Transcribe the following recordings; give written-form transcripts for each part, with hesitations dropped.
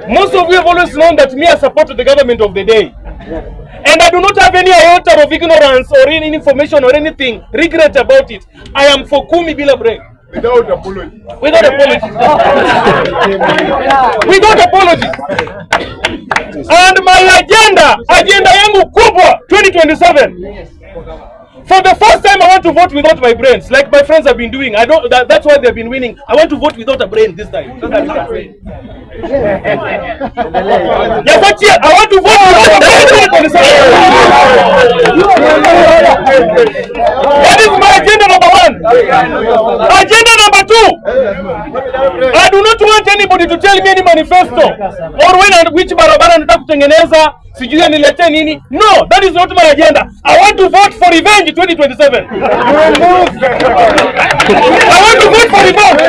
Most of you have always known that me, I support the government of the day. And I do not have any iota of ignorance or any information or anything regret about it. I am for Kumi bila break. Without apology. Without apology. Without apology. And my agenda yangu kubwa 2027. For the first time, I want to vote without my brains, like my friends have been doing. I don't. That's why they've been winning. I want to vote without a brain this time. I want to vote without a brain. That is my agenda number 1. Agenda number 2. I do not want anybody to tell me any manifesto or which barabara nataka kutengeneza. Sijui nilete nini. No, that is not my agenda. I want to vote for revenge in 2027. I want to vote for revenge.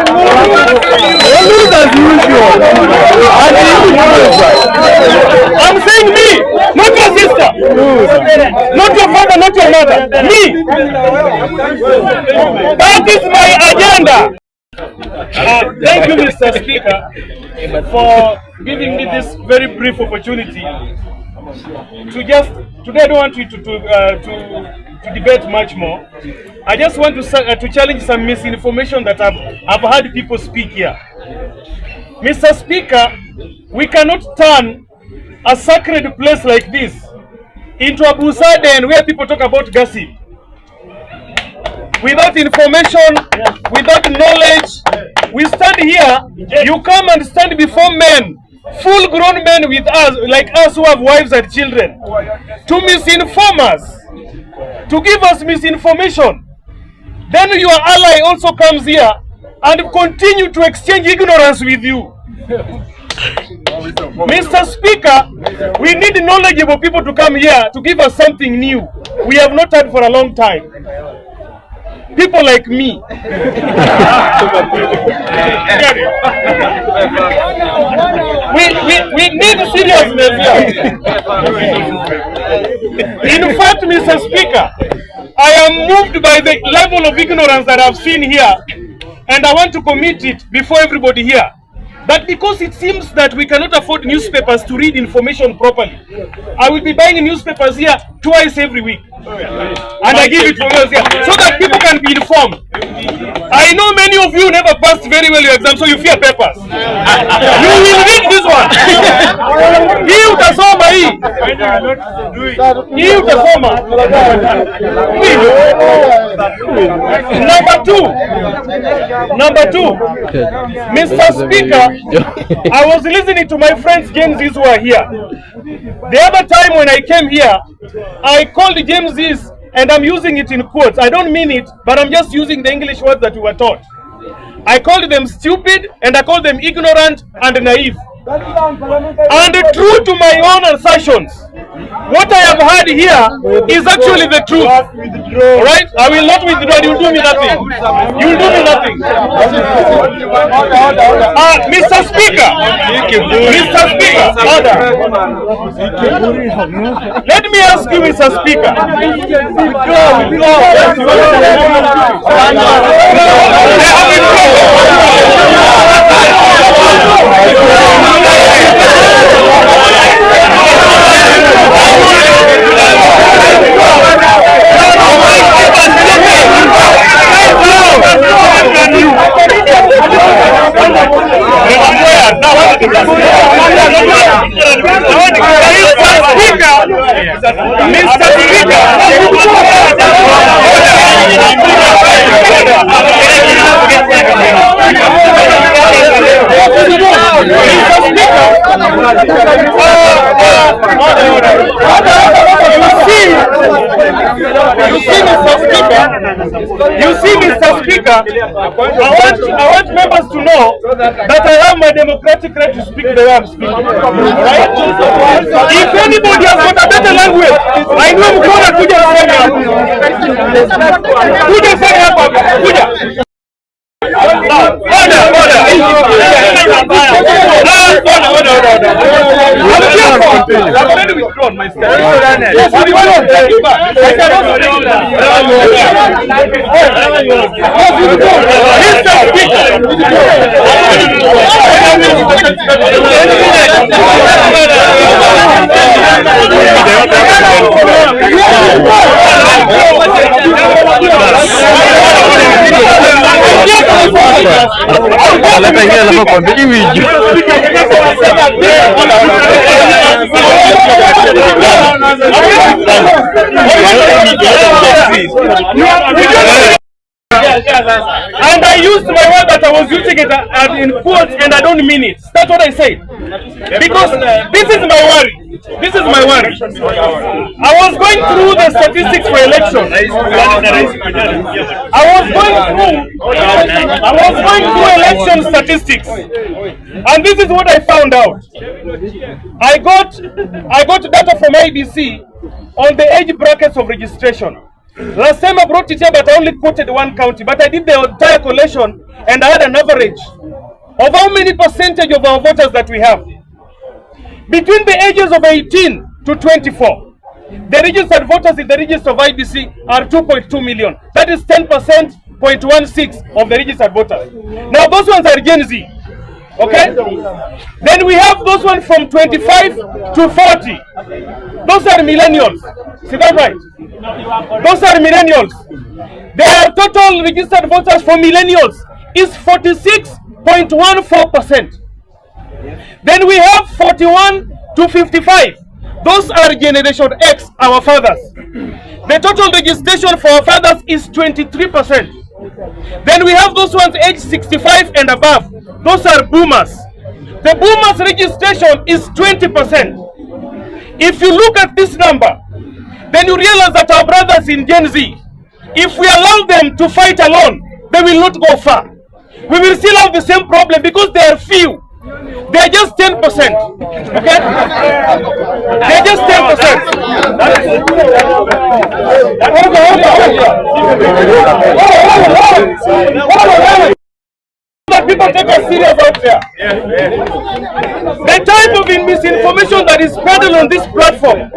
I'm saying me, not your sister, not your father, not your mother. Me. That is my agenda. Thank you, Mr. Speaker, for giving me this very brief opportunity. Today I don't want you to debate much more. I just want to challenge some misinformation that I've heard people speak here. Mr. Speaker, we cannot turn a sacred place like this into a busaden where people talk about gossip. Without information, without knowledge, we stand here, you come and stand before men, full-grown men with us, like us who have wives and children, to misinform us, to give us misinformation. Then your ally also comes here and continue to exchange ignorance with you. Mr. Speaker, we need knowledgeable people to come here to give us something new we have not had for a long time. People like me. we need seriousness here. In fact, Mr. Speaker, I am moved by the level of ignorance that I've seen here, and I want to commit it before everybody here. That because it seems that we cannot afford newspapers to read information properly, I will be buying newspapers here twice every week. And I give it for us here so that people can be informed. I know many of you never passed very well your exam, so you fear papers. You will read this one. Hii utasoma hii. Hii utasoma. Number two, Mr. Speaker, I was listening to my friends James who are here. The other time when I came here, I called James and I'm using it in quotes. I don't mean it, but I'm just using the English words that we were taught. I called them stupid and I called them ignorant and naive. And true to my own assertions, what I have heard here is actually the truth. Alright? I will not withdraw. You will do me nothing. You will do me nothing. Mr. Speaker. Mr. Speaker. Order. Let me ask you, Mr. Speaker. You see, Mr. Speaker, I want members to know that I have my democratic right to speak the way I'm speaking. Right? If anybody has got a better language, I know mkona kuja kusema hapa. Kuja kusema hapa. Kuja. I've already withdrawn my step. And I used my word that I was using it in quotes, and I don't mean it. That's what I said. Because this is my worry. This is my worry. I was going through the statistics for election. I was going through election statistics, and this is what I found out. I got data from ABC on the age brackets of registration. Last time I brought it here, but I only quoted one county. But I did the entire collation, and I had an average of how many percentage of our voters that we have. Between the ages of 18 to 24, the registered voters in the register of IBC are 2.2 million. That is 10.16% of the registered voters. Now those ones are Gen Z. Okay? Then we have those ones from 25 to 40. Those are millennials. See that right? Those are millennials. Their total registered voters for millennials is 46.14%. Then we have 41 to 55. Those are Generation X, our fathers. The total registration for our fathers is 23%. Then we have those ones age 65 and above. Those are boomers. The boomers registration is 20%. If you look at this number, then you realize that our brothers in Gen Z, if we allow them to fight alone, they will not go far. We will still have the same problem because they are few. They are just 10%. Okay? They are just 10%. That people take us serious out there. The type of misinformation that is spread on this platform,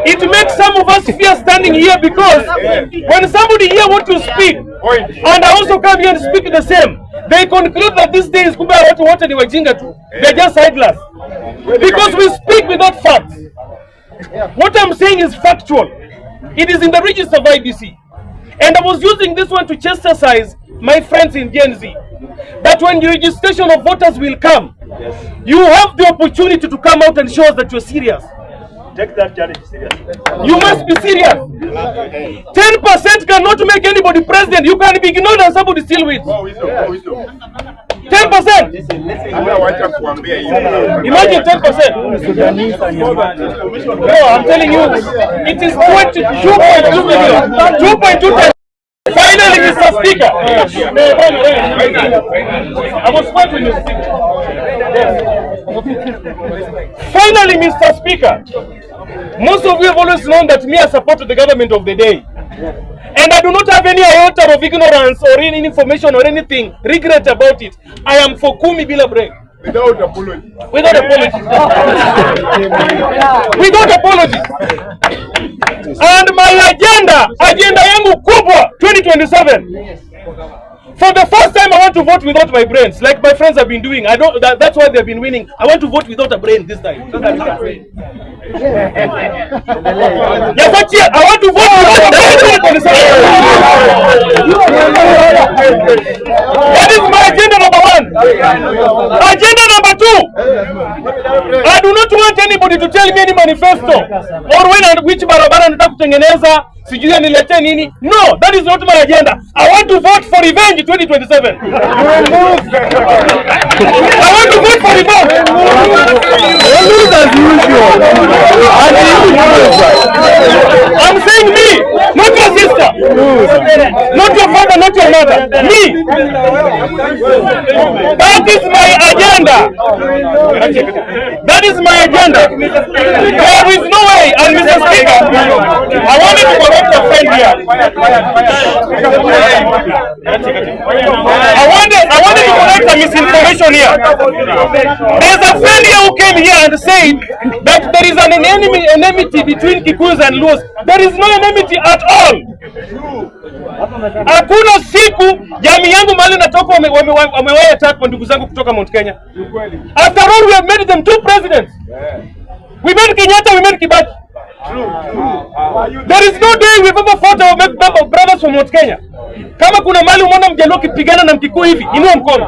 it makes some of us fear standing here, because when somebody here wants to speak, and I also come here and speak the same, they conclude that this day is they're just idlers. Because we speak without facts. What I'm saying is factual. It is in the register of IBC. And I was using this one to chastise my friends in Gen Z, that when the registration of voters will come, you have the opportunity to come out and show us that you're serious. Take that challenge seriously. You must be serious. 10% cannot make anybody president. You can be ignored and somebody still wins. 10%. Imagine 10%. No, I'm telling you, it is 2.2 million. 2.2. Finally, Mr. Speaker. I was smart when you speak. Finally, Mr. Speaker, most of you have always known that me I support the government of the day. And I do not have any iota of ignorance or any information or anything regret about it. I am for Kumi Bila break. Without apology. Without apology. Without apology. And my agenda yangu kubwa 2027. For the first time, I want to vote without my brains, like my friends have been doing. That's why they've been winning. I want to vote without a brain this time. I want to vote without a brain. That is my agenda number 1. Agenda number 2. I do not want anybody to tell me any manifesto or which barabara nataka kutengeneza. No, that is not my agenda. I want to vote for revenge in 2027. I want to vote for revenge. I'm saying me, not your sister, not your father, not your mother. Me. That is my agenda. That is my agenda. There is no way, and Mr. Speaker, I wanted to correct a friend here. I wanted to correct a misinformation here. There's a friend here who came here and said that there is an enmity between Kikuyus and Luos. There is no enmity at all. Hakuna siku jamii yangu mahali natoka wamewaya attack kwa ndugu zangu kutoka Mount Kenya. After all, we have made them 2 presidents. We made Kenyatta, we made Kibaki. There is no day we've ever fought our brothers from Mount Kenya. Kama kuna mali umeona Mjaluo kipigana na Mkikuyu hivi, inua mkono.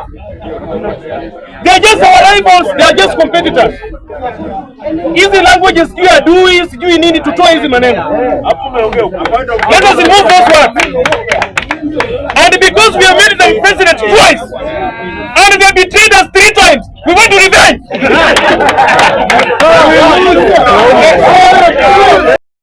They are just our rivals, they are just competitors. Hizi languages sijui adui, sijui nini, tutoe hizi maneno. Let us remove those words. And because we have made them president